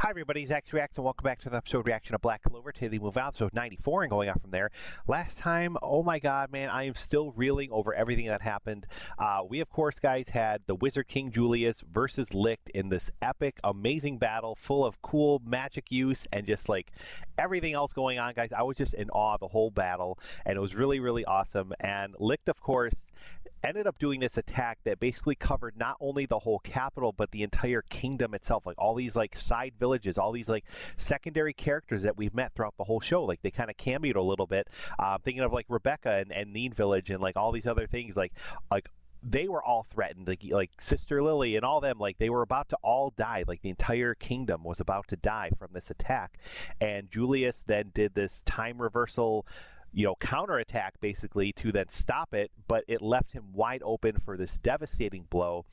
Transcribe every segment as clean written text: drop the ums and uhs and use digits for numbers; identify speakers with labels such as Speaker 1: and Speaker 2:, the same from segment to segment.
Speaker 1: Hi everybody, Zach's Reacts, and welcome back to the episode reaction of Black Clover. Today we move on to episode 94 and going on from there. Last time, oh my god, man, I am still reeling over everything that happened. We, of course, guys, had the Wizard King Julius versus Licht in this epic, amazing battle full of cool magic use and just like everything else going on, guys. I was just in awe of the whole battle, and it was really, really awesome. And Licht, of course, ended up doing this attack that basically covered not only the whole capital, but the entire kingdom itself. Like all these like side villages, all these like secondary characters that we've met throughout the whole show. Like they kind of cameoed a little bit. Thinking of like Rebecca and Neen Village and like all these other things. Like they were all threatened. Like Sister Lily and all them. Like they were about to all die. Like the entire kingdom was about to die from this attack. And Julius then did this time reversal, you know, counterattack basically to then stop it, but it left him wide open for this devastating blow,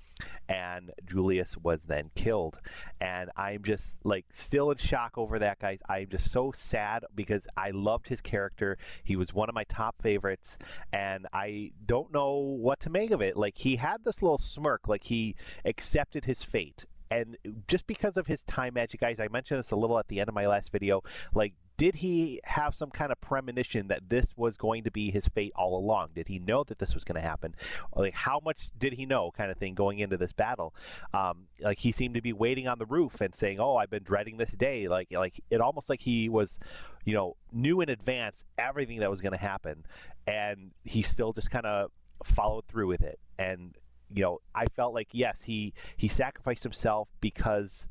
Speaker 1: and Julius was then killed. And I'm just like still in shock over that, guys. I'm just so sad because I loved his character. He was one of my top favorites, and I don't know what to make of it. Like he had this little smirk, like he accepted his fate. And just because of his time magic, guys, I mentioned this a little at the end of my last video, like, did he have some kind of premonition that this was going to be his fate all along? Did he know that this was going to happen? Like, how much did he know, kind of thing, going into this battle? Like, he seemed to be waiting on the roof and saying, "Oh, I've been dreading this day." Like it almost like he was, you know, knew in advance everything that was going to happen, and he still just kind of followed through with it. And you know, I felt like yes, he sacrificed himself because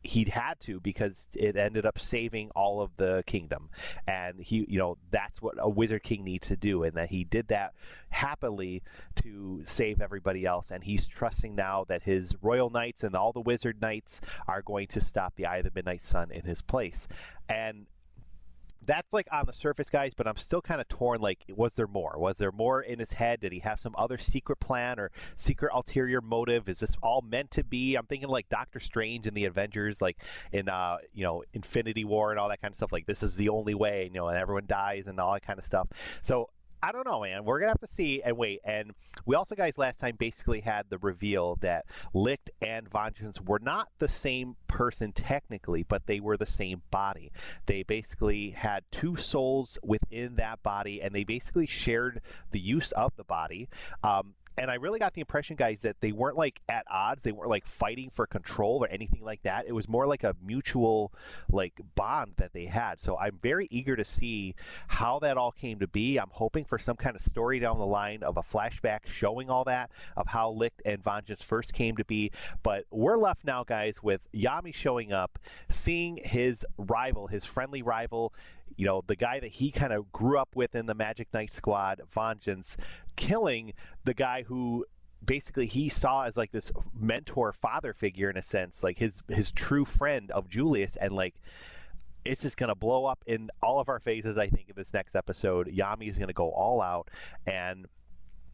Speaker 1: he'd had to, because it ended up saving all of the kingdom, and he, you know, that's what a Wizard King needs to do, and that he did that happily to save everybody else. And he's trusting now that his royal knights and all the wizard knights are going to stop the Eye of the Midnight Sun in his place. And that's like on the surface, guys, but I'm still kind of torn. Like, was there more? Was there more in his head? Did he have some other secret plan or secret ulterior motive? Is this all meant to be? I'm thinking like Doctor Strange and the Avengers, like in you know, Infinity War and all that kind of stuff. Like this is the only way, you know, and everyone dies and all that kind of stuff. So I don't know, man. We're going to have to see and wait. And we also, guys, last time basically had the reveal that Licht and Vengeance were not the same person technically, but they were the same body. They basically had two souls within that body, and they basically shared the use of the body. And I really got the impression, guys, that they weren't like at odds. They weren't like fighting for control or anything like that. It was more like a mutual like bond that they had. So I'm very eager to see how that all came to be. I'm hoping for some kind of story down the line of a flashback showing all that, of how Licht and Vengeance first came to be. But we're left now, guys, with Yami showing up, seeing his rival, his friendly rival, you know, the guy that he kind of grew up with in the Magic Knight Squad, Vengeance, killing the guy who basically he saw as like this mentor father figure in a sense, like his true friend of Julius. And like it's just gonna blow up in all of our faces, I think, in this next episode. Yami is gonna go all out, and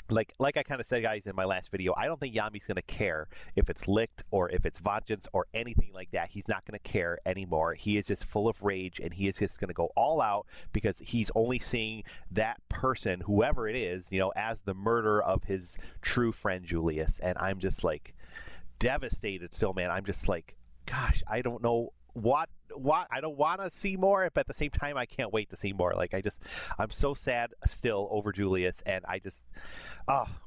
Speaker 1: like I kind of said, guys, in my last video, I don't think Yami's going to care if it's Licht or if it's Vengeance or anything like that. He's not going to care anymore. He is just full of rage, and he is just going to go all out because he's only seeing that person, whoever it is, you know, as the murderer of his true friend Julius. And I'm just like devastated still, man. I'm just like, gosh, I don't know what I don't want to see more, but at the same time I can't wait to see more. Like I'm so sad still over Julius, and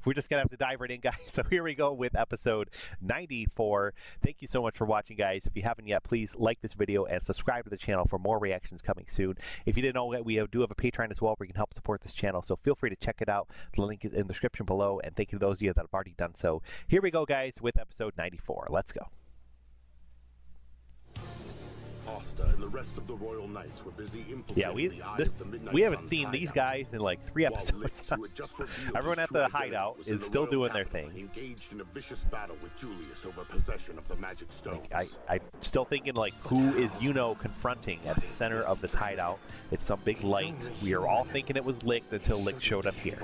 Speaker 1: we're just gonna have to dive right in, guys. So here we go with episode 94. Thank you so much for watching, guys. If you haven't yet, please like this video and subscribe to the channel for more reactions coming soon. If you didn't know that, we do have a Patreon as well where you can help support this channel, so feel free to check it out. The link is in the description below, and thank you to those of you that have already done so. Here we go, guys, with episode 94. Let's go.
Speaker 2: And the rest of the royal knights were busy infiltrating
Speaker 1: we haven't seen these guys in like 3 episodes. Everyone at the hideout is still doing their thing.
Speaker 2: Engaged in a vicious battle with Julius over possession of the magic stone.
Speaker 1: Like, I'm still thinking, like, who is confronting at the center of this hideout? It's some big light. We are all thinking it was Licht until Licht showed up here.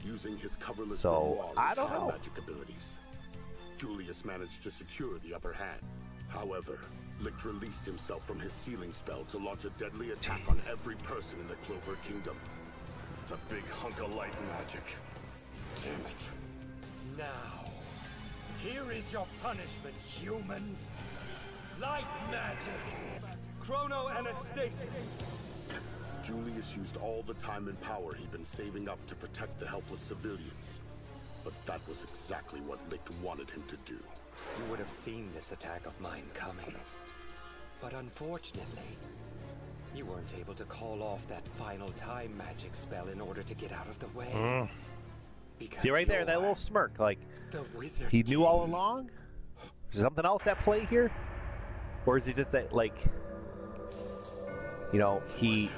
Speaker 2: Using his coverless
Speaker 1: so I don't know.
Speaker 2: Magic abilities, Julius managed to secure the upper hand. However, Licht released himself from his sealing spell to launch a deadly attack on every person in the Clover Kingdom. It's a big hunk of light magic. Damn it.
Speaker 3: Now, here is your punishment, humans. Light magic! Chrono anastasis!
Speaker 2: Julius used all the time and power he'd been saving up to protect the helpless civilians. But that was exactly what Licht wanted him to do.
Speaker 4: You would have seen this attack of mine coming. But unfortunately, you weren't able to call off that final time magic spell in order to get out of the way.
Speaker 1: See right there, that little smirk, like,
Speaker 4: the wizard
Speaker 1: he knew all along? Is there something else at play here? Or is it just that, like, you know, he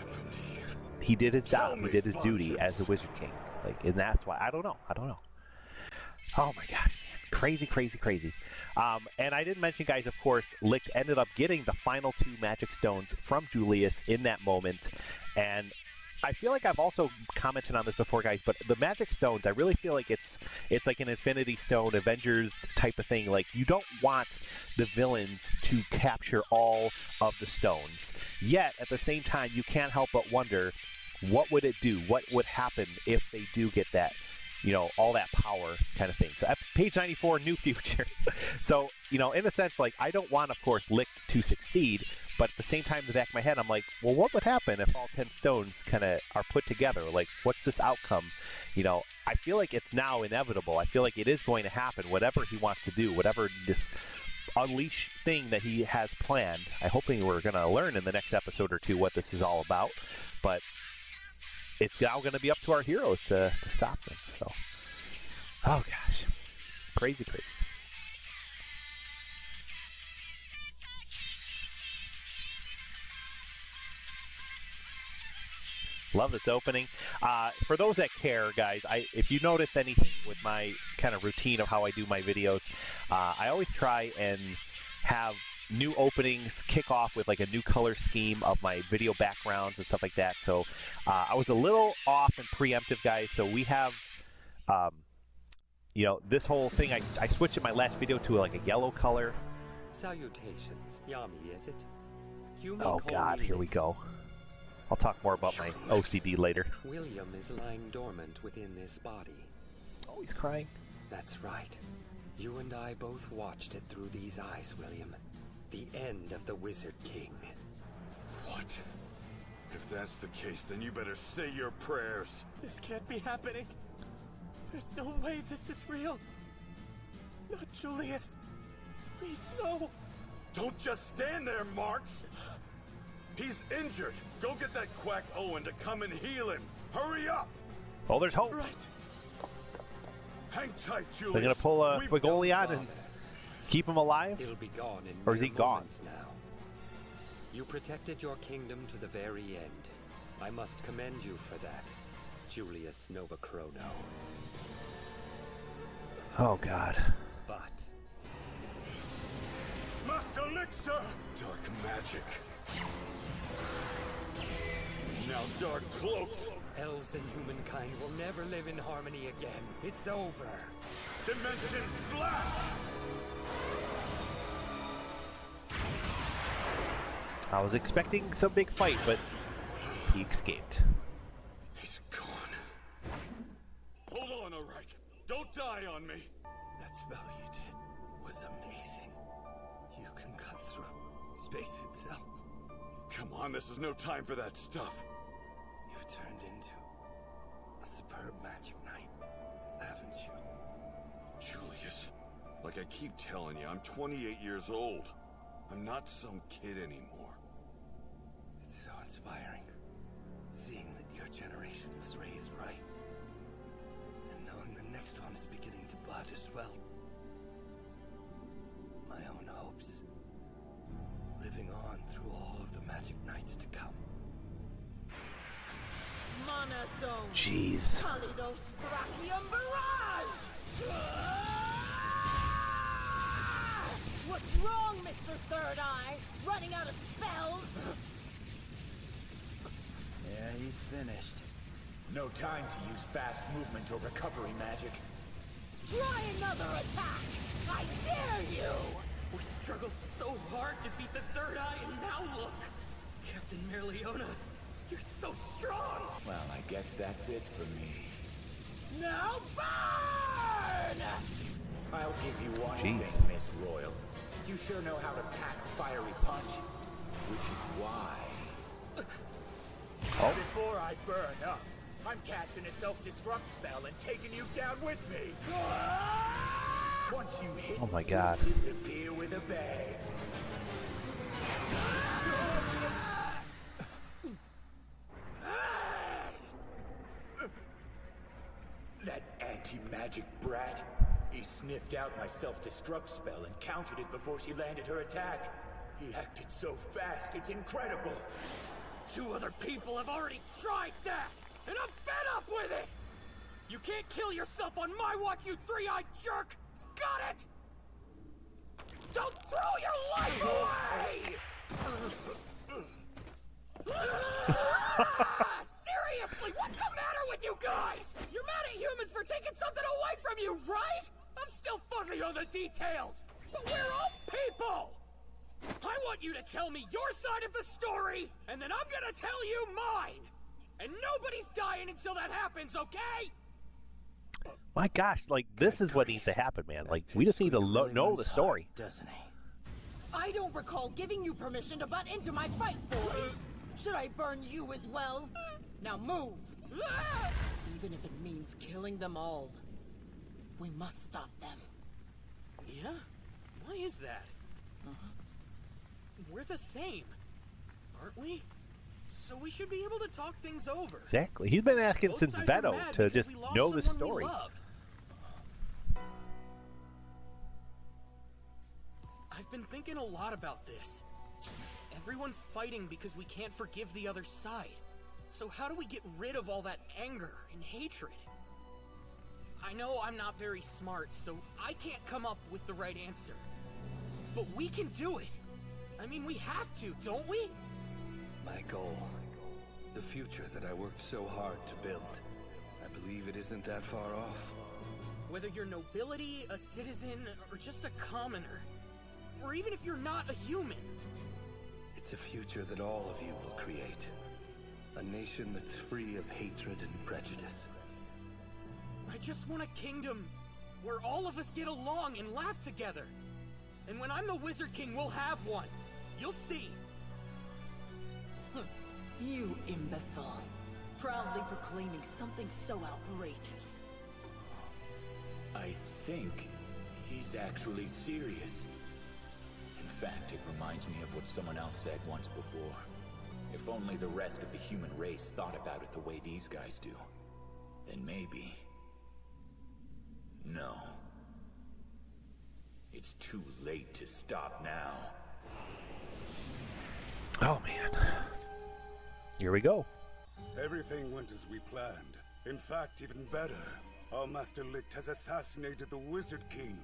Speaker 1: did his job, he did his duty as the Wizard King. Like, and that's why, I don't know. Oh my gosh, man. Crazy, crazy, crazy. And I didn't mention, guys, of course, Licht ended up getting the final 2 magic stones from Julius in that moment. And I feel like I've also commented on this before, guys, but the magic stones, I really feel like it's like an Infinity Stone, Avengers type of thing. Like, you don't want the villains to capture all of the stones. Yet, at the same time, you can't help but wonder, what would it do? What would happen if they do get that, you know, all that power kind of thing? So at page 94, new future. So, you know, in a sense, like, I don't want, of course, Licht to succeed, but at the same time, in the back of my head, I'm like, well, what would happen if all 10 stones kind of are put together? Like, what's this outcome? You know, I feel like it's now inevitable. I feel like it is going to happen, whatever he wants to do, whatever this unleash thing that he has planned. I'm hoping we're going to learn in the next episode or 2 what this is all about, but it's now going to be up to our heroes to stop them. So, oh gosh, crazy, crazy. Love this opening. For those that care, guys, if you notice anything with my kind of routine of how I do my videos, I always try and have new openings kick off with like a new color scheme of my video backgrounds and stuff like that. So I was a little off and preemptive, guys. So we have, you know, this whole thing, I switched in my last video to like a yellow color.
Speaker 4: Salutations, Yami, is it? You may
Speaker 1: Oh
Speaker 4: call
Speaker 1: God,
Speaker 4: me
Speaker 1: here we go. I'll talk more about my OCD later.
Speaker 4: William is lying dormant within this body.
Speaker 1: Oh, he's crying.
Speaker 4: That's right. You and I both watched it through these eyes, William. The end of the Wizard King.
Speaker 2: What? If that's the case, then you better say your prayers.
Speaker 3: This can't be happening. There's no way this is real. Not Julius. Please, no.
Speaker 2: Don't just stand there, Marks. He's injured. Go get that quack Owen to come and heal him. Hurry up.
Speaker 1: Oh, there's hope.
Speaker 3: Right.
Speaker 2: Hang tight, Julius.
Speaker 1: They're going to pull a Fagoliad and keep him alive?
Speaker 4: It'll be gone in
Speaker 1: Or is he
Speaker 4: mere
Speaker 1: gone?
Speaker 4: moments now. You protected your kingdom to the very end. I must commend you for that, Julius Nova Chrono.
Speaker 1: Oh, God.
Speaker 4: But
Speaker 2: Master Elixir! Dark magic. Now Dark Cloaked.
Speaker 4: elves and humankind will never live in harmony again. It's over.
Speaker 2: Dimension Slash!
Speaker 1: I was expecting some big fight, but he escaped.
Speaker 2: He's gone. Hold on, all right. Don't die on me.
Speaker 3: That spell you did was amazing. You can cut through space itself.
Speaker 2: Come on, this is no time for that stuff.
Speaker 3: You've turned into a superb magic knight, haven't you?
Speaker 2: Julius, like I keep telling you, I'm 28 years old. I'm not some kid anymore.
Speaker 3: It's so inspiring, seeing that your generation was raised right, and knowing the next one is beginning to bud as well. My own hopes, living on through all of the magic nights to come.
Speaker 5: Monozone.
Speaker 1: Jeez.
Speaker 5: Kalidos Brachium Barrage! What's wrong, Mr. Third Eye? Running out of spells?
Speaker 3: Yeah, he's finished. No time to use fast movement or recovery magic.
Speaker 5: Try another attack! I dare you!
Speaker 6: We struggled so hard to beat the Third Eye, and now look! Captain Merleona, you're so strong!
Speaker 3: Well, I guess that's it for me.
Speaker 5: Now burn!
Speaker 3: I'll give you one
Speaker 1: Jeez.
Speaker 3: thing, Miss Royal. You
Speaker 7: You sure know how to pack a fiery punch. Which is why...
Speaker 1: Oh.
Speaker 7: Before I burn up, I'm casting a self-destruct spell and taking you down with me. Once you hit,
Speaker 1: Oh my God.
Speaker 7: you disappear with a bang. That anti-magic brat. He sniffed out my self-destruct spell and countered it before she landed her attack. He acted so fast, it's incredible.
Speaker 6: 2 other people have already tried that, and I'm fed up with it! You can't kill yourself on my watch, you three-eyed jerk! Got it? Don't throw your life away! Seriously, what's the matter with you guys? You're mad at humans for taking something away from you, right? I'm still fuzzy on the details, but we're all people! I want you to tell me your side of the story, and then I'm gonna tell you mine! And nobody's dying until that happens, okay?
Speaker 1: My gosh, like, this is what needs to happen, man. Like, we just need to know the story.
Speaker 3: Doesn't he?
Speaker 5: I don't recall giving you permission to butt into my fight, boy. Should I burn you as well? Now move. Even if it means killing them all. We must stop them.
Speaker 6: Yeah? Why is that? We're the same, aren't we? So we should be able to talk things over.
Speaker 1: Exactly. He's been asking
Speaker 6: Both
Speaker 1: since
Speaker 6: sides are
Speaker 1: Veto
Speaker 6: mad
Speaker 1: to
Speaker 6: because
Speaker 1: just
Speaker 6: we lost
Speaker 1: know the
Speaker 6: someone we
Speaker 1: story.
Speaker 6: love. I've been thinking a lot about this. Everyone's fighting because we can't forgive the other side. So how do we get rid of all that anger and hatred? I know I'm not very smart, so I can't come up with the right answer. But we can do it. I mean, we have to, don't we?
Speaker 3: My goal. The future that I worked so hard to build. I believe it isn't that far off.
Speaker 6: Whether you're nobility, a citizen, or just a commoner. Or even if you're not a human.
Speaker 3: It's a future that all of you will create. A nation that's free of hatred and prejudice.
Speaker 6: I just want a kingdom where all of us get along and laugh together. And when I'm the Wizard King, we'll have one. You'll see.
Speaker 5: You imbecile. Proudly proclaiming something so outrageous.
Speaker 7: I think he's actually serious. In fact, it reminds me of what someone else said once before. If only the rest of the human race thought about it the way these guys do, then maybe... No. It's too late to stop now.
Speaker 1: Oh, man. Here we go.
Speaker 2: Everything went as we planned. In fact, even better. Our Master Licht has assassinated the Wizard King.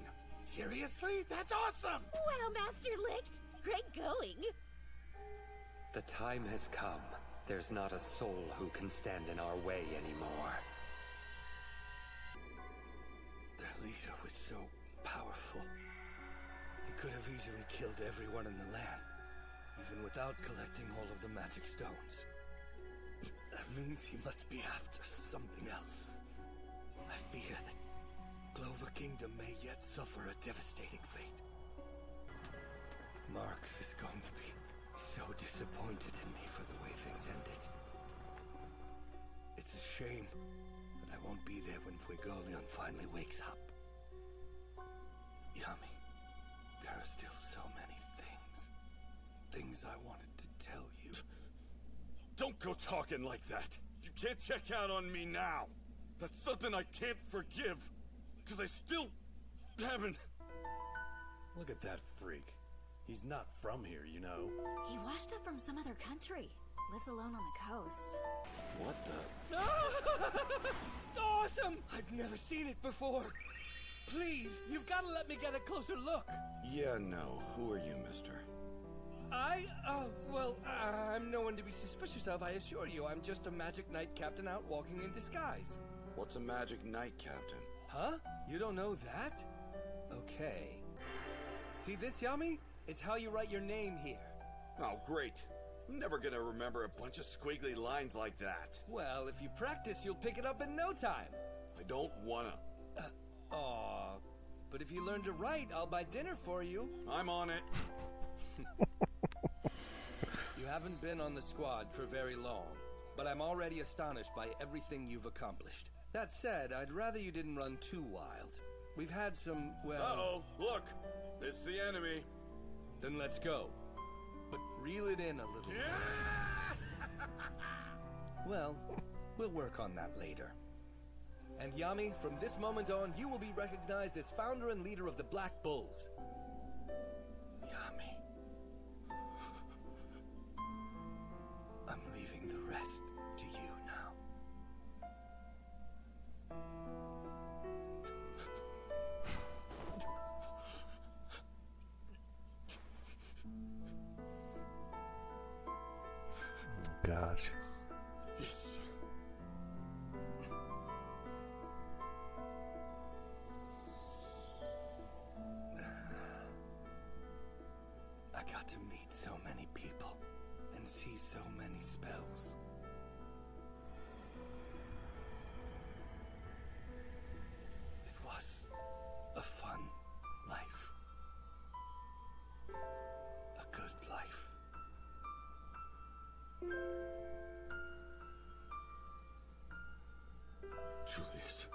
Speaker 6: Seriously? That's awesome!
Speaker 5: Wow, Master Licht! Great going!
Speaker 4: The time has come. There's not a soul who can stand in our way anymore.
Speaker 3: Their leader was so powerful. He could have easily killed everyone in the land, even without collecting all of the magic stones. That means he must be after something else. I fear that Clover Kingdom may yet suffer a devastating fate. Marx is going to be so disappointed in me for the way things ended. It's a shame that I won't be there when Fuegoleon finally wakes up. Yami, there are still so many things. Things I wanted to tell you.
Speaker 2: Don't go talking like that. You can't check out on me now. That's something I can't forgive. Because I still haven't...
Speaker 8: Look at that freak. He's not from here, you know.
Speaker 9: He washed up from some other country. Lives alone on the coast.
Speaker 3: What the?
Speaker 6: Awesome! I've never seen it before. Please, you've got to let me get a closer look.
Speaker 2: Yeah, no. Who are you, mister?
Speaker 6: I'm no one to be suspicious of, I assure you. I'm just a magic knight captain out walking in disguise.
Speaker 2: What's a magic knight, Captain?
Speaker 3: Huh? You don't know that? Okay. See this, Yami? It's how you write your name here.
Speaker 2: Oh, great. I'm never gonna remember a bunch of squiggly lines like that.
Speaker 3: Well, if you practice, you'll pick it up in no time.
Speaker 2: I don't wanna.
Speaker 3: Aw. But But if you learn to write, I'll buy dinner for you.
Speaker 2: I'm on it.
Speaker 3: You haven't been on the squad for very long, but I'm already astonished by everything you've accomplished. That said, I'd rather you didn't run too wild. We've had some, well...
Speaker 2: Uh-oh, look! It's the enemy.
Speaker 3: Then let's go. But reel it in a little. Well, we'll work on that later. And Yami, from this moment on, you will be recognized as founder and leader of the Black Bulls. Yami. I'm leaving the rest to you now.
Speaker 1: Gosh.
Speaker 2: Yes, sir.
Speaker 3: I got to meet so many people and see so many spells. It was a fun life. A good life.
Speaker 2: Julius.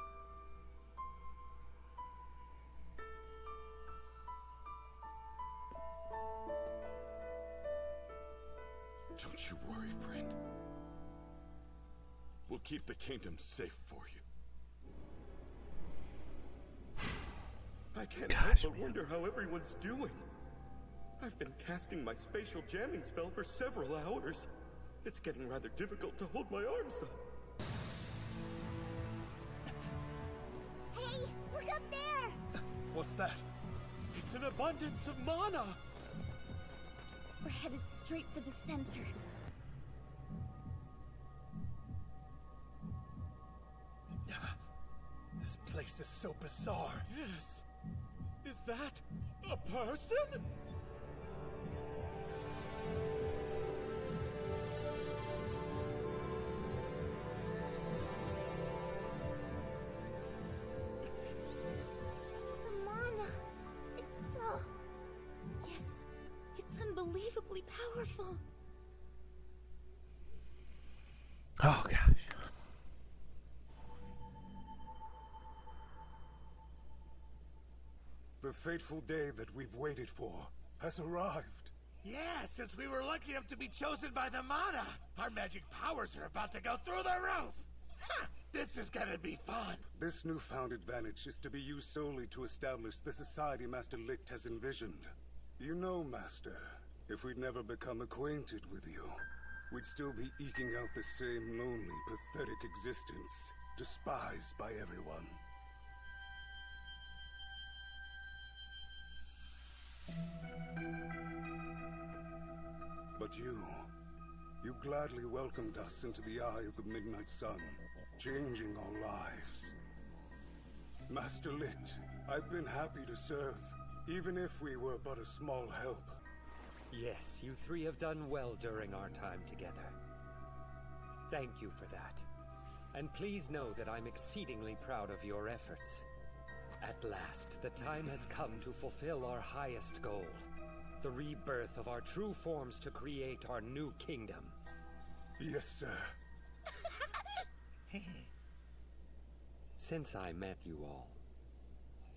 Speaker 2: Don't you worry, friend. We'll keep the kingdom safe for you. I can't help but wonder how everyone's doing. I've been casting my spatial jamming spell for several hours. It's getting rather difficult to hold my arms up.
Speaker 9: Hey, look up there!
Speaker 3: What's that? It's an abundance of mana!
Speaker 9: We're headed straight for the center.
Speaker 3: This place is so bizarre. Yes. Is that a person?
Speaker 9: The mana. It's so... Yes, it's unbelievably powerful.
Speaker 1: Oh gosh.
Speaker 2: The fateful day that we've waited for has arrived.
Speaker 10: Yeah, since we were lucky enough to be chosen by the mana, our magic powers are about to go through the roof. Ha! This is gonna be fun.
Speaker 2: This newfound advantage is to be used solely to establish the society Master Licht has envisioned. You know, Master, if we'd never become acquainted with you, we'd still be eking out the same lonely, pathetic existence, despised by everyone. But you gladly welcomed us into the eye of the Midnight Sun, changing our lives. Master Licht, I've been happy to serve, even if we were but a small help.
Speaker 4: Yes, you three have done well during our time together. Thank you for that. And please know that I'm exceedingly proud of your efforts. At last, the time has come to fulfill our highest goal. The rebirth of our true forms to create our new kingdom.
Speaker 2: Yes, sir.
Speaker 4: Since I met you all,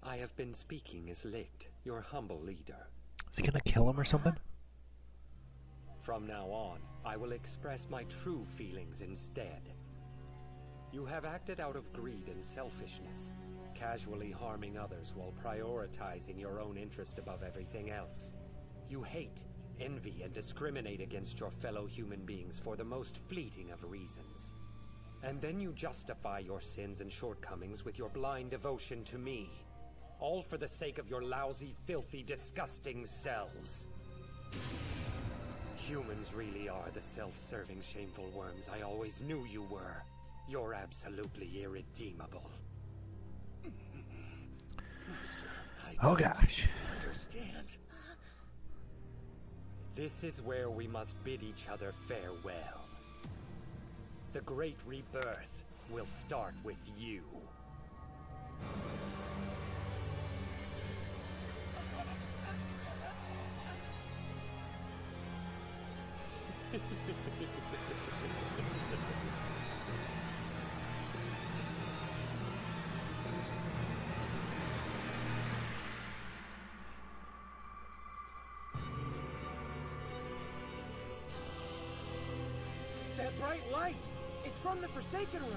Speaker 4: I have been speaking as Licht, your humble leader.
Speaker 1: Is he gonna kill him or something?
Speaker 4: From now on, I will express my true feelings instead. You have acted out of greed and selfishness, casually harming others while prioritizing your own interest above everything else. You hate, envy, and discriminate against your fellow human beings for the most fleeting of reasons. And then you justify your sins and shortcomings with your blind devotion to me. All for the sake of your lousy, filthy, disgusting selves. Humans really are the self-serving, shameful worms I always knew you were. You're absolutely irredeemable.
Speaker 1: Oh gosh.
Speaker 10: Understand.
Speaker 4: This is where we must bid each other farewell. The great rebirth will start with you.
Speaker 6: That bright light! It's from the Forsaken Realm!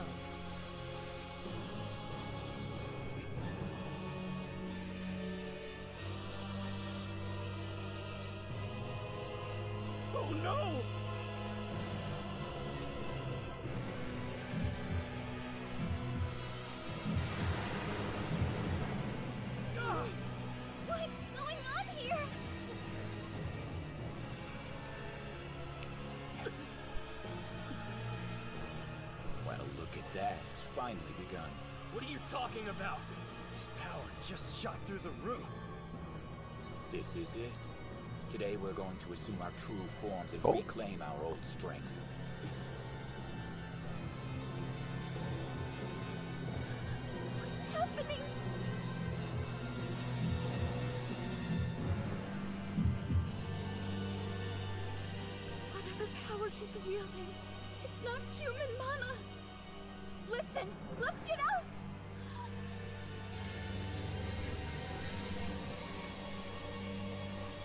Speaker 6: Oh no!
Speaker 9: What's going on here?
Speaker 7: Well, look at that. It's finally begun.
Speaker 6: What are you talking about? His power just shot through the roof.
Speaker 7: This is it. Today we're going to assume our true forms and reclaim our old strength.
Speaker 9: What's happening? Whatever power he's wielding, it's not human mana. Listen, let's get out!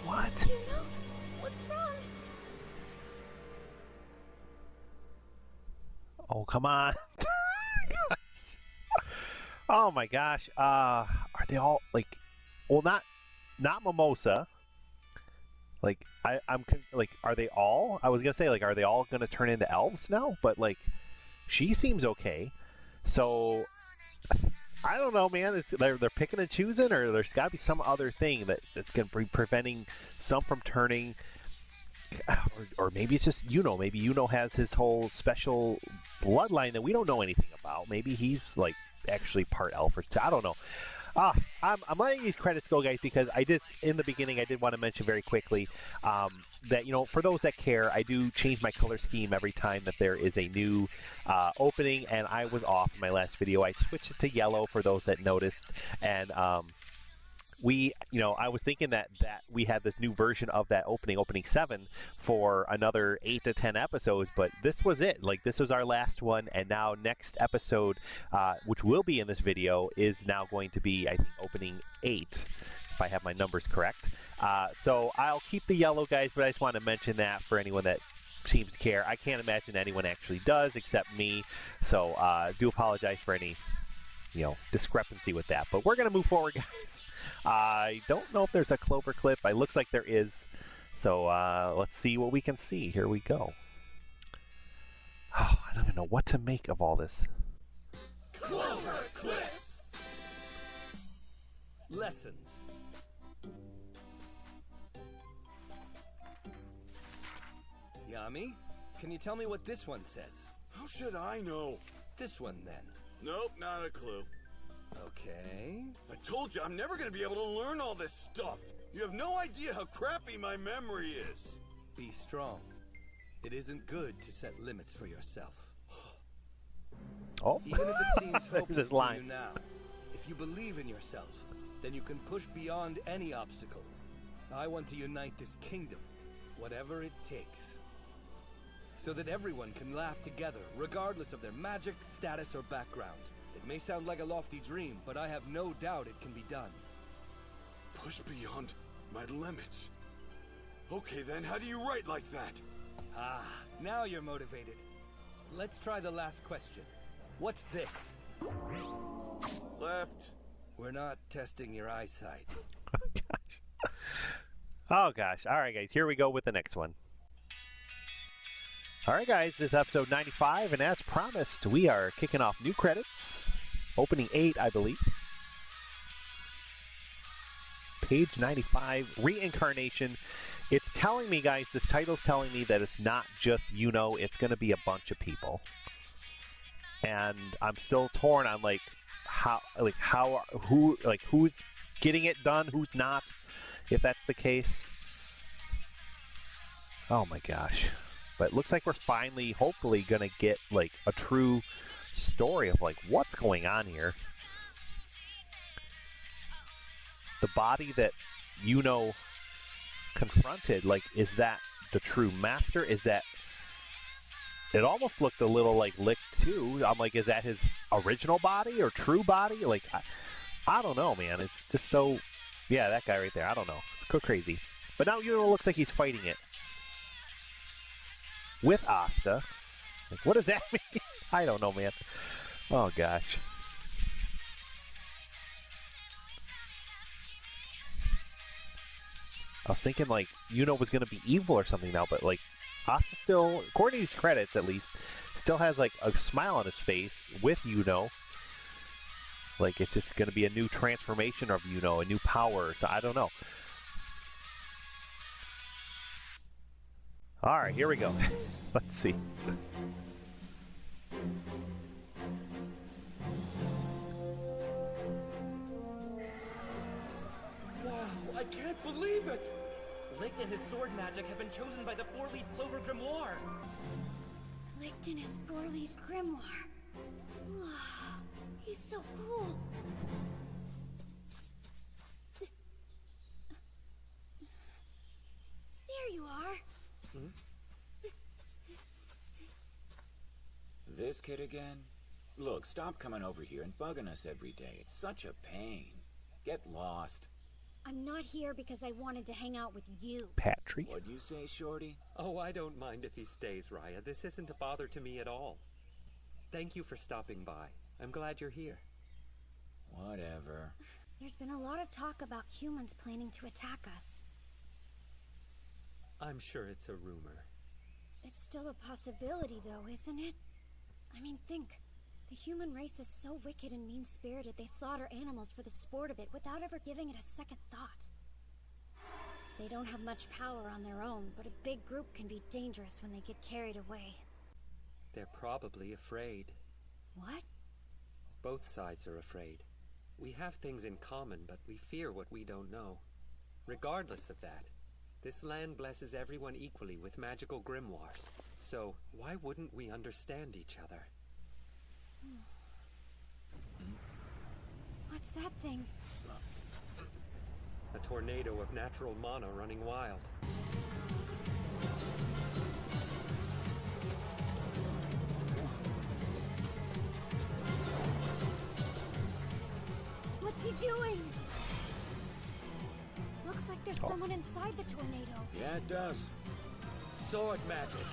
Speaker 1: What?
Speaker 9: You know, what's wrong?
Speaker 1: Oh, come on. Oh my gosh. Are they all like, well, not Mimosa. Like like, are they all? I was gonna say, like, are they all gonna turn into elves now? But like, she seems okay. So I don't know, man. They're picking and choosing, or there's got to be some other thing that's going to be preventing some from turning, or maybe it's just maybe has his whole special bloodline that we don't know anything about. Maybe he's like actually part elf, or I don't know. I'm letting these credits go, guys, because in the beginning I did want to mention very quickly that, for those that care, I do change my color scheme every time that there is a new opening, and I was off in my last video. I switched it to yellow for those that noticed, and I was thinking that we had this new version of that opening 7 for another 8 to 10 episodes, but this was it. Like, this was our last one, and now next episode, which will be in this video, is now going to be, I think, opening 8, if I have my numbers correct. So I'll keep the yellow, guys, but I just want to mention that for anyone that seems to care. I can't imagine anyone actually does except me, so do apologize for any, discrepancy with that. But we're going to move forward, guys. I don't know if there's a Clover clip. It looks like there is. So let's see what we can see. Here we go. Oh, I don't even know what to make of all this.
Speaker 10: Clover clips!
Speaker 6: Lessons. Yami, can you tell me what this one says?
Speaker 2: How should I know?
Speaker 6: This one, then.
Speaker 2: Nope, not a clue.
Speaker 6: Okay.
Speaker 2: I told you, I'm never gonna be able to learn all this stuff. You have no idea how crappy my memory is.
Speaker 3: Be strong. It isn't good to set limits for yourself.
Speaker 1: Oh,
Speaker 3: Even if it seems
Speaker 1: there's
Speaker 3: hopeless
Speaker 1: his
Speaker 3: to
Speaker 1: line.
Speaker 3: you now, if you believe in yourself, then you can push beyond any obstacle. I want to unite this kingdom, whatever it takes, so that everyone can laugh together, regardless of their magic, status, or background. It may sound like a lofty dream, but I have no doubt it can be done.
Speaker 2: Push beyond my limits. Okay then, how do you write like that?
Speaker 3: Ah, now you're motivated. Let's try the last question. What's this?
Speaker 2: Left.
Speaker 3: We're not testing your eyesight.
Speaker 1: Oh, gosh. All right, guys. Here we go with the next one. All right, guys. This is episode 95, and as promised, we are kicking off new credits. Opening 8, I believe. Page 95, Reincarnation. It's telling me, guys, this title's telling me that it's not just it's going to be a bunch of people. And I'm still torn on who's getting it done, who's not, if that's the case. Oh my gosh. But it looks like we're finally, hopefully, going to get like a true story of like what's going on here. The body that confronted, like, is that the true master? Is that it almost looked a little like Licht too. I'm like, is that his original body or true body? Like, I don't know, man. It's just so, yeah, that guy right there. I don't know. It's so crazy. But now Yuno looks like he's fighting it with Asta. Like, what does that mean? I don't know, man. Oh gosh. I was thinking like Yuno was gonna be evil or something now, but like Asta still, according to these credits at least, still has like a smile on his face with Yuno. Like it's just gonna be a new transformation of Yuno, a new power. So I don't know. All right, here we go. Let's see.
Speaker 4: I can't believe it! Licht and his sword magic have been chosen by the Four-Leaf Clover Grimoire!
Speaker 9: Licht and his four-leaf grimoire. Wow, he's so cool. There you are.
Speaker 7: This kid again? Look, stop coming over here and bugging us every day. It's such a pain. Get lost.
Speaker 9: I'm not here because I wanted to hang out with you.
Speaker 1: Patry.
Speaker 7: What'd you say, Shorty?
Speaker 4: Oh, I don't mind if he stays, Raya. This isn't a bother to me at all. Thank you for stopping by. I'm glad you're here.
Speaker 7: Whatever.
Speaker 9: There's been a lot of talk about humans planning to attack us.
Speaker 4: I'm sure it's a rumor.
Speaker 9: It's still a possibility, though, isn't it? I mean, think. The human race is so wicked and mean-spirited they slaughter animals for the sport of it without ever giving it a second thought. They don't have much power on their own, but a big group can be dangerous when they get carried away.
Speaker 4: They're probably afraid.
Speaker 9: What?
Speaker 4: Both sides are afraid. We have things in common, but we fear what we don't know. Regardless of that, this land blesses everyone equally with magical grimoires. So, why wouldn't we understand each other?
Speaker 9: What's that thing?
Speaker 4: A tornado of natural mana running wild.
Speaker 9: What's he doing? Looks like there's someone inside the tornado.
Speaker 7: Yeah, it does.
Speaker 4: Sword magic.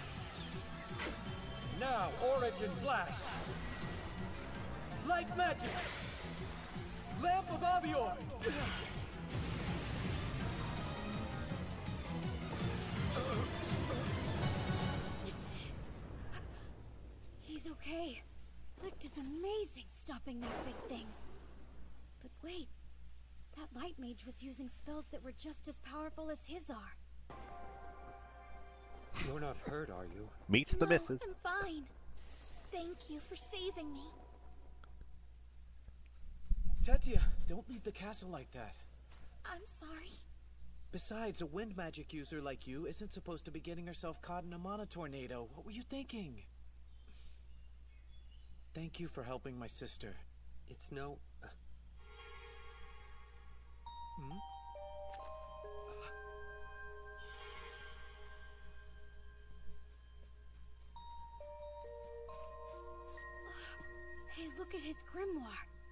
Speaker 4: Now, Origin Flash. Light magic. Lamp of Avior.
Speaker 9: He's okay. Licht is amazing stopping that big thing. But wait, that light mage was using spells that were just as powerful as his are.
Speaker 4: You're not hurt, are you?
Speaker 1: Meets the missus.
Speaker 9: I'm fine. Thank you for saving me.
Speaker 11: Tetia, don't leave the castle like that.
Speaker 9: I'm sorry.
Speaker 11: Besides, a wind magic user like you isn't supposed to be getting herself caught in a mana tornado. What were you thinking? Thank you for helping my sister.
Speaker 4: It's no...
Speaker 9: Hey, look at his grimoire.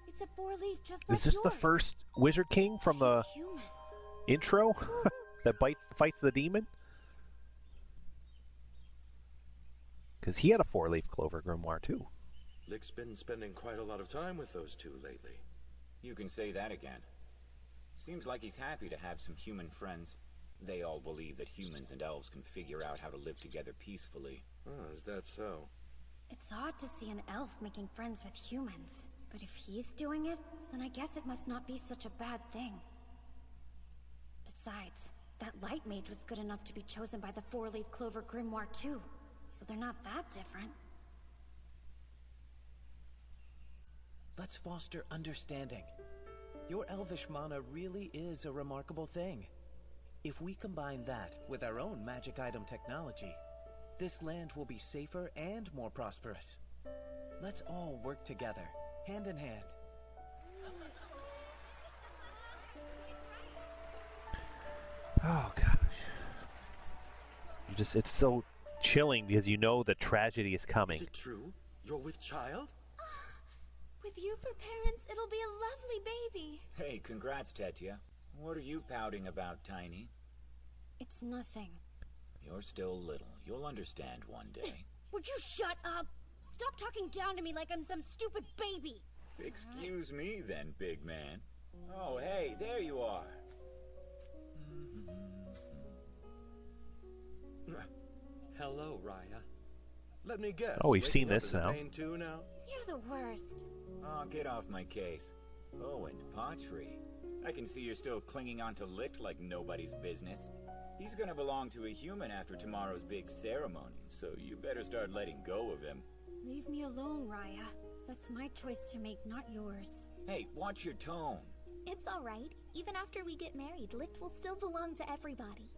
Speaker 9: It's a four-leaf just like
Speaker 1: Is this
Speaker 9: yours.
Speaker 1: the first Wizard King from the
Speaker 9: Human.
Speaker 1: intro that fights the demon? Because he had a four-leaf clover grimoire too.
Speaker 8: Licht's been spending quite a lot of time with those two lately.
Speaker 7: You can say that again. Seems like he's happy to have some human friends. They all believe that humans and elves can figure out how to live together peacefully.
Speaker 8: Oh, is that so?
Speaker 9: It's odd to see an elf making friends with humans. But if he's doing it, then I guess it must not be such a bad thing. Besides, that light mage was good enough to be chosen by the four-leaf clover grimoire too. So they're not that different.
Speaker 11: Let's foster understanding. Your elvish mana really is a remarkable thing. If we combine that with our own magic item technology, this land will be safer and more prosperous. Let's all work together, hand in hand.
Speaker 1: Oh gosh. It's so chilling because you know the tragedy is coming.
Speaker 8: Is it true? You're with child?
Speaker 9: With you for parents, it'll be a lovely baby.
Speaker 7: Hey, congrats, Tetya. What are you pouting about, Tiny?
Speaker 9: It's nothing.
Speaker 7: You're still little. You'll understand one day.
Speaker 9: Would you shut up? Stop talking down to me like I'm some stupid baby.
Speaker 7: Excuse me then, big man. Oh, hey, there you are.
Speaker 4: Hello, Raya.
Speaker 8: Let me guess.
Speaker 1: Oh, we've
Speaker 8: waking
Speaker 1: seen
Speaker 8: up
Speaker 1: this
Speaker 8: is a
Speaker 1: now.
Speaker 8: pain too now?
Speaker 9: You're the worst.
Speaker 7: Oh, get off my case. Oh, and Patry. I can see you're still clinging on to Licht like nobody's business. He's gonna belong to a human after tomorrow's big ceremony, so you better start letting go of him.
Speaker 9: Leave me alone, Raya. That's my choice to make, not yours.
Speaker 7: Hey, watch your tone.
Speaker 12: It's alright. Even after we get married, Licht will still belong to everybody.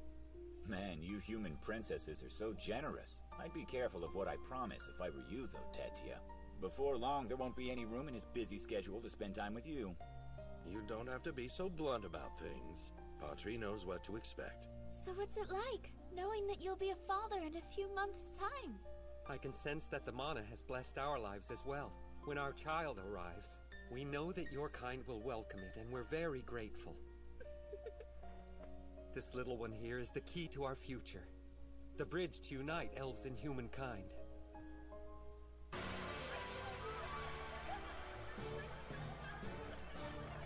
Speaker 7: Man, you human princesses are so generous. I'd be careful of what I promise if I were you, though, Tetya. Before long, there won't be any room in his busy schedule to spend time with you.
Speaker 8: You don't have to be so blunt about things. Patry knows what to expect.
Speaker 12: So what's it like, knowing that you'll be a father in a few months' time?
Speaker 4: I can sense that the mana has blessed our lives as well. When our child arrives, we know that your kind will welcome it, and we're very grateful. This little one here is the key to our future. The bridge to unite elves and humankind.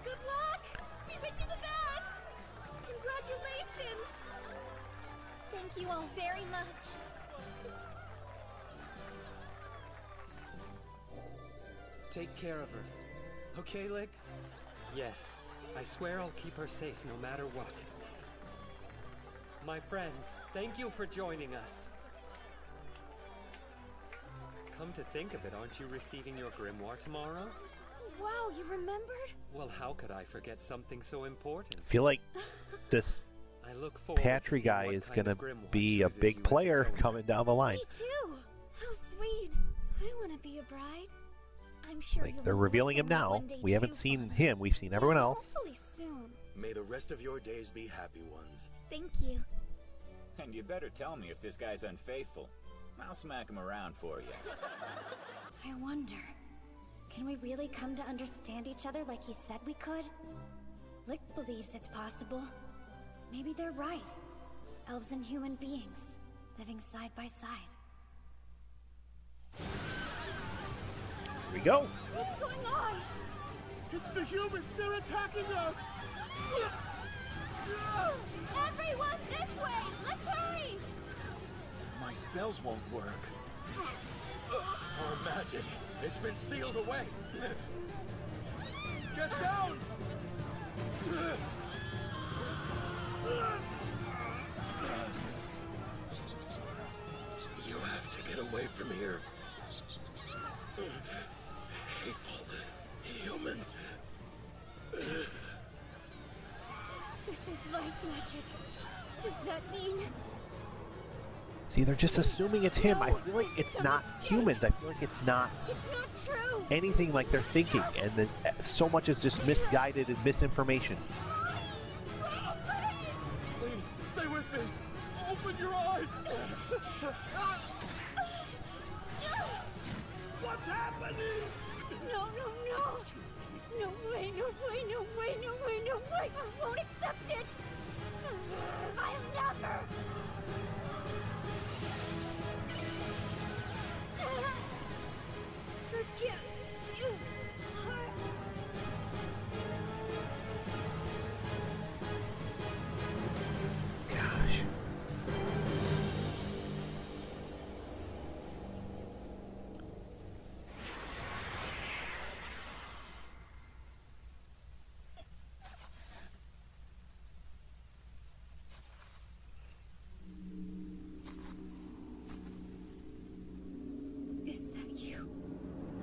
Speaker 12: Good luck! We wish you the best! Congratulations! Thank you all very much.
Speaker 11: Take care of her. Okay, Licht?
Speaker 4: Yes, I swear I'll keep her safe no matter what. My friends, thank you for joining us. Come to think of it, aren't you receiving your grimoire tomorrow?
Speaker 9: Wow, you remembered?
Speaker 4: Well, how could I forget something so important?
Speaker 1: I feel like this
Speaker 4: I look forward to
Speaker 1: Patry
Speaker 4: seeing
Speaker 1: guy
Speaker 4: what
Speaker 1: is
Speaker 4: kind
Speaker 1: going
Speaker 4: of
Speaker 1: to
Speaker 4: grimoire
Speaker 1: be a
Speaker 4: chooses
Speaker 1: big
Speaker 4: you as its
Speaker 1: player
Speaker 4: owner.
Speaker 1: coming down the line.
Speaker 9: Me too.
Speaker 12: How sweet. I want to be a bride. I'm sure
Speaker 1: Like,
Speaker 12: you'll
Speaker 1: they're
Speaker 12: make
Speaker 1: revealing him
Speaker 12: someone
Speaker 1: now.
Speaker 12: one day
Speaker 1: We haven't
Speaker 12: too,
Speaker 1: seen
Speaker 12: Father.
Speaker 1: him. We've seen everyone
Speaker 12: Yeah,
Speaker 1: else.
Speaker 12: Hopefully soon.
Speaker 8: May the rest of your days be happy ones.
Speaker 12: Thank you.
Speaker 7: And you better tell me if this guy's unfaithful. I'll smack him around for you.
Speaker 9: I wonder, can we really come to understand each other like he said we could? Licht believes it's possible. Maybe they're right. Elves and human beings, living side by side.
Speaker 1: Here we go.
Speaker 12: What's going on?
Speaker 10: It's the humans! They're attacking us!
Speaker 12: Everyone this way! Let's hurry!
Speaker 8: My spells won't work. Our magic, it's been sealed away. Get down! You have to get away from here. Hateful humans.
Speaker 9: This is light magic. Does that mean...
Speaker 1: See, they're just assuming it's him. I feel like it's not humans. I feel like it's not
Speaker 9: It's not true!
Speaker 1: anything like they're thinking. And then so much is just misguided and misinformation.
Speaker 10: Please, stay with me! Open your eyes! What's happening?
Speaker 9: No, no, no! No way, no way, no way, no way, no way! I won't accept it! I'll never! Forgive you, heart.
Speaker 1: Gosh.
Speaker 9: Is that you,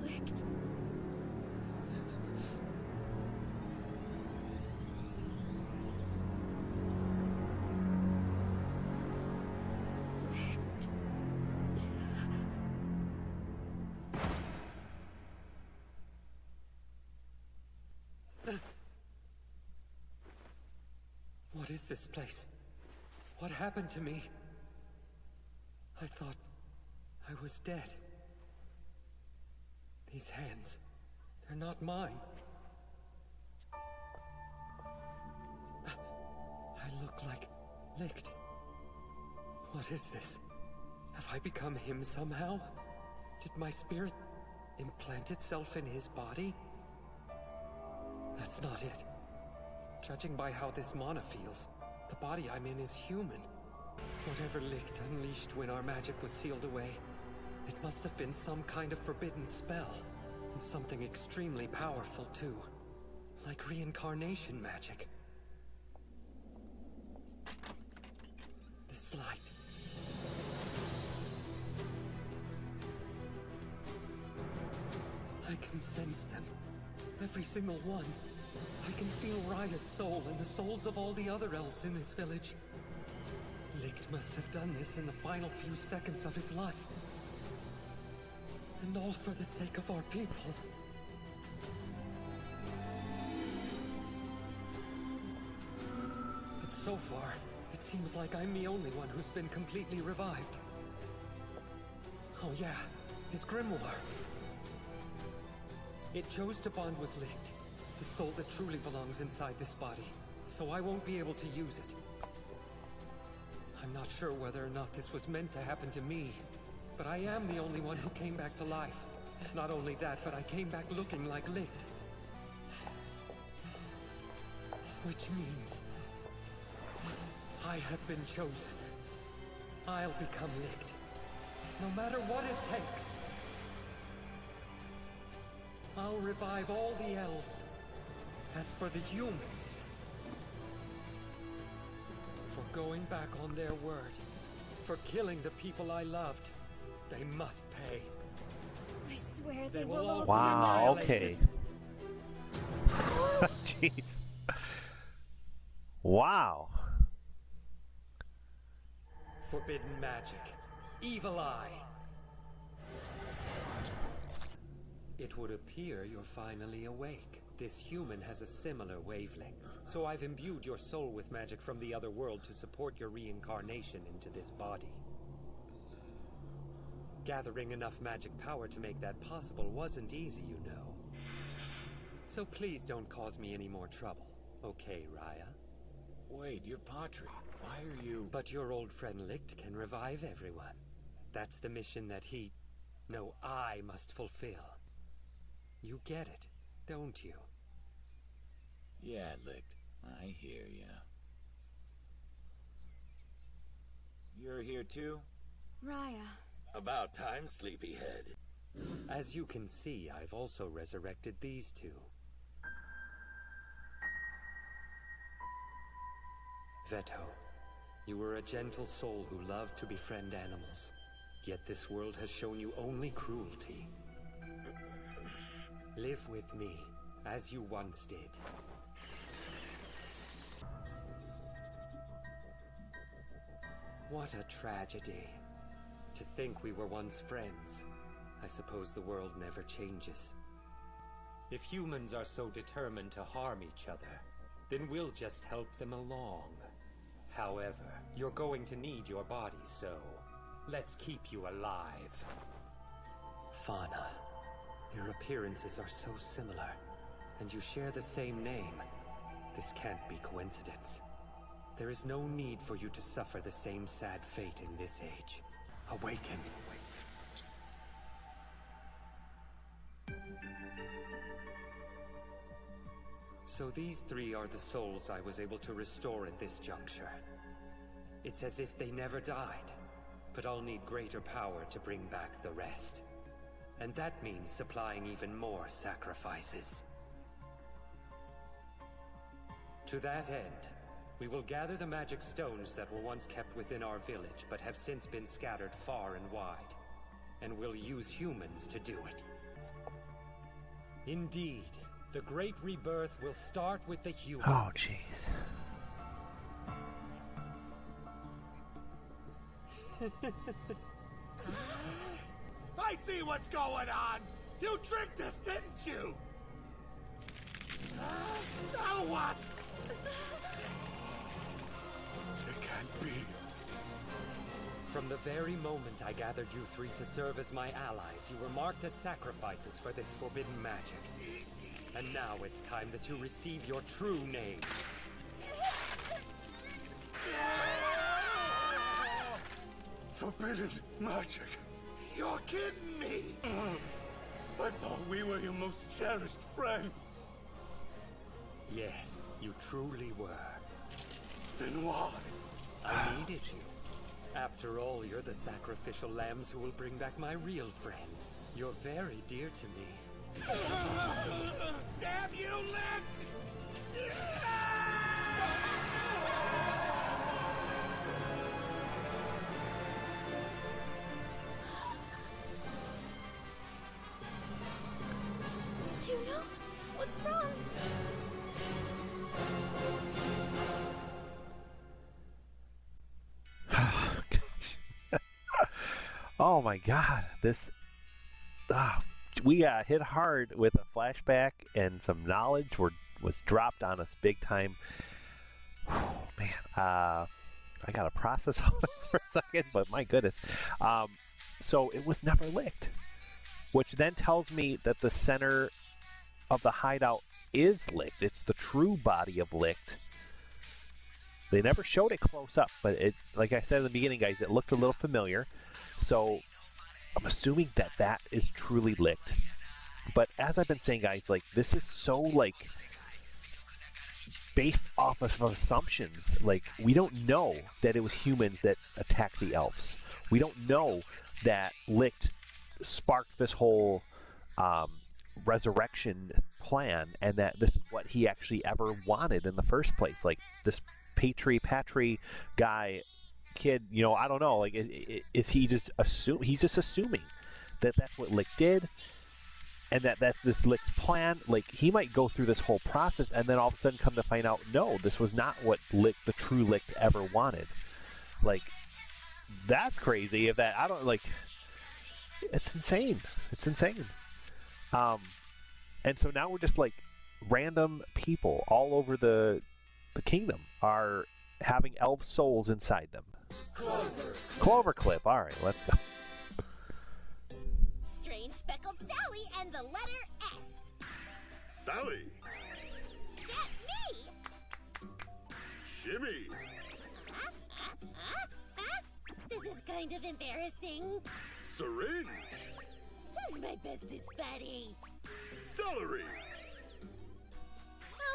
Speaker 9: Licht?
Speaker 4: What is this place? What happened to me? I thought I was dead. These hands, they're not mine. I look like Licht. What is this? Have I become him somehow? Did my spirit implant itself in his body? That's not it. Judging by how this mana feels, the body I'm in is human. Whatever Licht unleashed when our magic was sealed away, it must have been some kind of forbidden spell. And something extremely powerful, too. Like reincarnation magic. This light. I can sense them. Every single one. I can feel Raya's soul and the souls of all the other elves in this village. Licht must have done this in the final few seconds of his life. And all for the sake of our people. But so far, it seems like I'm the only one who's been completely revived. Oh yeah, his grimoire. It chose to bond with Licht, the soul that truly belongs inside this body, so I won't be able to use it. I'm not sure whether or not this was meant to happen to me, but I am the only one who came back to life. Not only that, but I came back looking like Licht. Which means I have been chosen. I'll become Licht, no matter what it takes. I'll revive all the elves. As for the humans, for going back on their word, for killing the people I loved, they must pay.
Speaker 9: I swear
Speaker 4: they will all
Speaker 1: wow,
Speaker 4: be
Speaker 1: okay. Jeez. Wow.
Speaker 4: Forbidden magic. Evil eye. It would appear you're finally awake. This human has a similar wavelength, so I've imbued your soul with magic from the other world to support your reincarnation into this body. Gathering enough magic power to make that possible wasn't easy, you know. So please don't cause me any more trouble, okay, Raya?
Speaker 7: Wait, you're Patry. Why are you...
Speaker 4: But your old friend Licht can revive everyone. That's the mission that I must fulfill. You get it, don't you?
Speaker 7: Yeah, Licht. I hear ya. You're here too?
Speaker 9: Raya.
Speaker 10: About time, sleepyhead.
Speaker 4: As you can see, I've also resurrected these two. Veto, you were a gentle soul who loved to befriend animals. Yet this world has shown you only cruelty. Live with me, as you once did. What a tragedy. To think we were once friends. I suppose the world never changes. If humans are so determined to harm each other, then we'll just help them along. However, you're going to need your body, so let's keep you alive. Fauna, your appearances are so similar, and you share the same name. This can't be coincidence. There is no need for you to suffer the same sad fate in this age. Awaken. So these three are the souls I was able to restore at this juncture. It's as if they never died, but I'll need greater power to bring back the rest. And that means supplying even more sacrifices. To that end, we will gather the magic stones that were once kept within our village, but have since been scattered far and wide. And we'll use humans to do it. Indeed, the great rebirth will start with the humans.
Speaker 1: Oh, jeez.
Speaker 10: I see what's going on! You tricked us, didn't you? Now what? It can't be.
Speaker 4: From From the very moment I gathered you three to serve as my allies, you were marked as sacrifices for this forbidden magic. And now it's time that you receive your true name.
Speaker 10: Forbidden magic? You're kidding me! I thought we were your most cherished friends.
Speaker 4: Yes, you truly were.
Speaker 10: Then why?
Speaker 4: I needed you. After all, you're the sacrificial lambs who will bring back my real friends. You're very dear to me.
Speaker 10: Damn you, Licht!
Speaker 12: You know? What's wrong?
Speaker 1: Oh my god, this we got hit hard with a flashback, and some knowledge was dropped on us big time. Man, I gotta process all this for a second, but my goodness. So it was never Licht, which then tells me that the center of the hideout is Licht. It's the true body of Licht. They never showed it close up, but it, like I said in the beginning, guys, it looked a little familiar. So I'm assuming that that is truly Licht. But as I've been saying, guys, like, this is so, like, based off of assumptions. Like, we don't know that it was humans that attacked the elves. We don't know that Licht sparked this whole resurrection plan, and that this is what he actually ever wanted in the first place. Like, this Patry guy, kid, you know, I don't know, like, is he just he's just assuming that that's what Licht did, and that's this Licht's plan. Like, he might go through this whole process and then all of a sudden come to find out, no, this was not what Licht, the true Licht, ever wanted. Like, that's crazy. If that, I don't, like, it's insane. It's insane. And so now we're just like, random people all over the kingdom are having elf souls inside them. Clover clip. All right, let's go.
Speaker 12: Strange speckled Sally and the letter S.
Speaker 2: Sally!
Speaker 12: That's me!
Speaker 2: Jimmy!
Speaker 12: This is kind of embarrassing.
Speaker 2: Syringe!
Speaker 12: Who's my bestest buddy?
Speaker 2: Celery!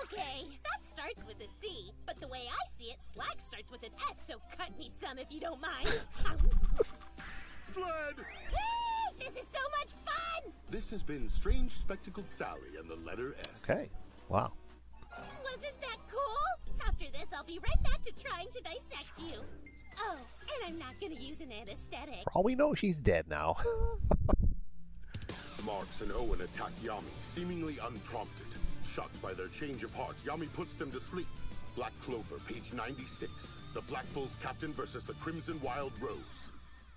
Speaker 12: Okay, that starts with a C, but the way I see it, Slack starts with an S, so cut me some if you don't mind.
Speaker 2: Sled!
Speaker 12: Whee! This is so much fun!
Speaker 2: This has been Strange Spectacled Sally and the letter S.
Speaker 1: Okay. Wow.
Speaker 12: Wasn't that cool? After this, I'll be right back to trying to dissect you. Oh, and I'm not gonna use an anesthetic.
Speaker 1: For all we know, she's dead now.
Speaker 2: Marks and Owen attack Yami, seemingly unprompted. Shocked by their change of heart, Yami puts them to sleep. Black Clover, page 96. The Black Bull's captain versus the Crimson Wild Rose.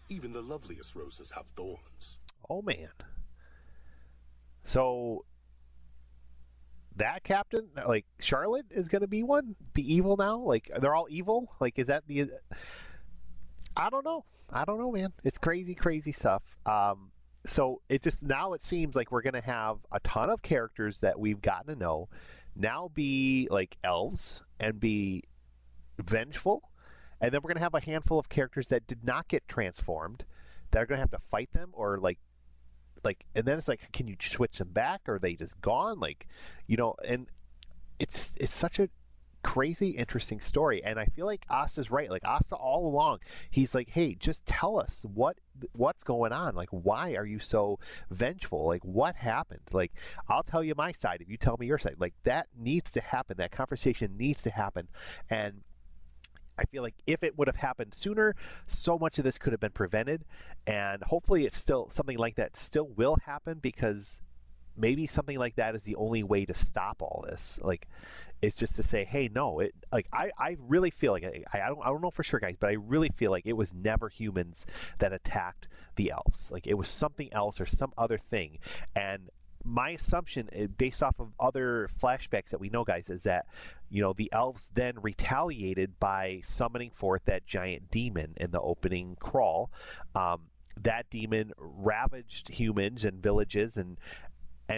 Speaker 2: Even the loveliest roses have thorns.
Speaker 1: Oh, man. So, that captain, like, Charlotte is going to be one? Be evil now? Like, they're all evil? Like, is that the... I don't know. I don't know, man. It's crazy, crazy stuff. So it just, now it seems like we're going to have a ton of characters that we've gotten to know now be like elves and be vengeful. And then we're going to have a handful of characters that did not get transformed that are going to have to fight them, or like, and then it's like, can you switch them back, or are they just gone? Like, you know, and it's such a crazy, interesting story. And I feel like Asta's right. Like, Asta all along, he's like, hey, just tell us what's going on. Like, why are you so vengeful? Like, what happened? Like, I'll tell you my side if you tell me your side. Like, that needs to happen. That conversation needs to happen. And I feel like if it would have happened sooner, so much of this could have been prevented. And hopefully it's still, something like that still will happen, because maybe something like that is the only way to stop all this. Like, it's just to say, hey, no, it, like, I really feel like, I don't know for sure, guys, but I really feel like it was never humans that attacked the elves. Like, it was something else or some other thing. And my assumption, based off of other flashbacks that we know, guys, is that, you know, the elves then retaliated by summoning forth that giant demon in the opening crawl. That demon ravaged humans and villages, and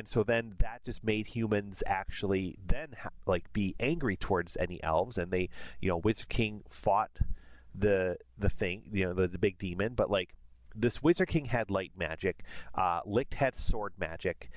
Speaker 1: so then that just made humans actually then like be angry towards any elves, and they, you know, Wizard King fought the thing, you know, the big demon, but like this Wizard King had light magic, Licht had sword magic,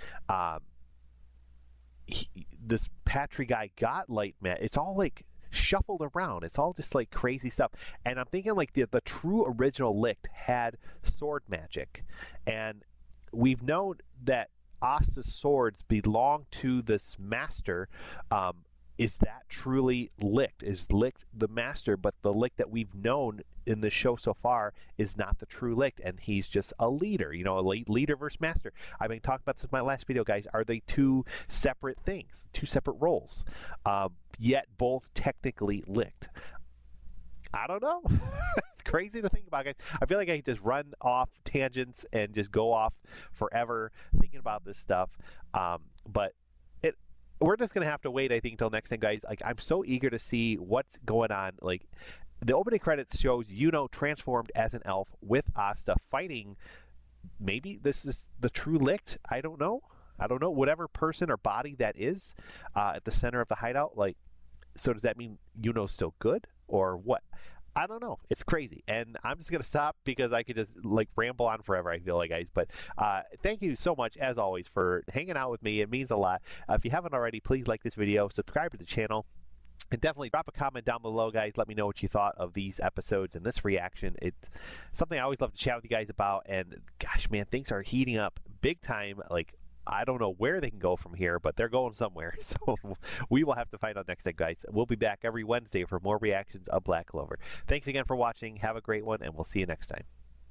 Speaker 1: this Patry guy got light magic. It's all like shuffled around. It's all just like crazy stuff. And I'm thinking like the true original Licht had sword magic, and we've known that Asta's swords belong to this master. Is that truly Licht? Is Licht the master? But the Licht that we've known in the show so far is not the true Licht, and he's just a leader, you know, a leader versus master. I've been talking about this in my last video, guys. Are they two separate things, two separate roles, yet both technically Licht? I don't know. It's crazy to think about, guys. I feel like I could just run off tangents and just go off forever thinking about this stuff, but we're just going to have to wait, I think, until next time, guys. Like, I'm so eager to see what's going on. Like, the opening credits shows Yuno transformed as an elf with Asta fighting. Maybe this is the true Licht. I don't know. Whatever person or body that is at the center of the hideout. Like, so does that mean Yuno's still good or what? I don't know. It's crazy. And I'm just going to stop because I could just like ramble on forever, I feel like, guys. But thank you so much, as always, for hanging out with me. It means a lot. If you haven't already, please like this video, subscribe to the channel, and definitely drop a comment down below, guys. Let me know what you thought of these episodes and this reaction. It's something I always love to chat with you guys about. And gosh, man, things are heating up big time. Like, I don't know where they can go from here, but they're going somewhere. So we will have to find out next time, guys. We'll be back every Wednesday for more reactions of Black Clover. Thanks again for watching. Have a great one, and we'll see you next time.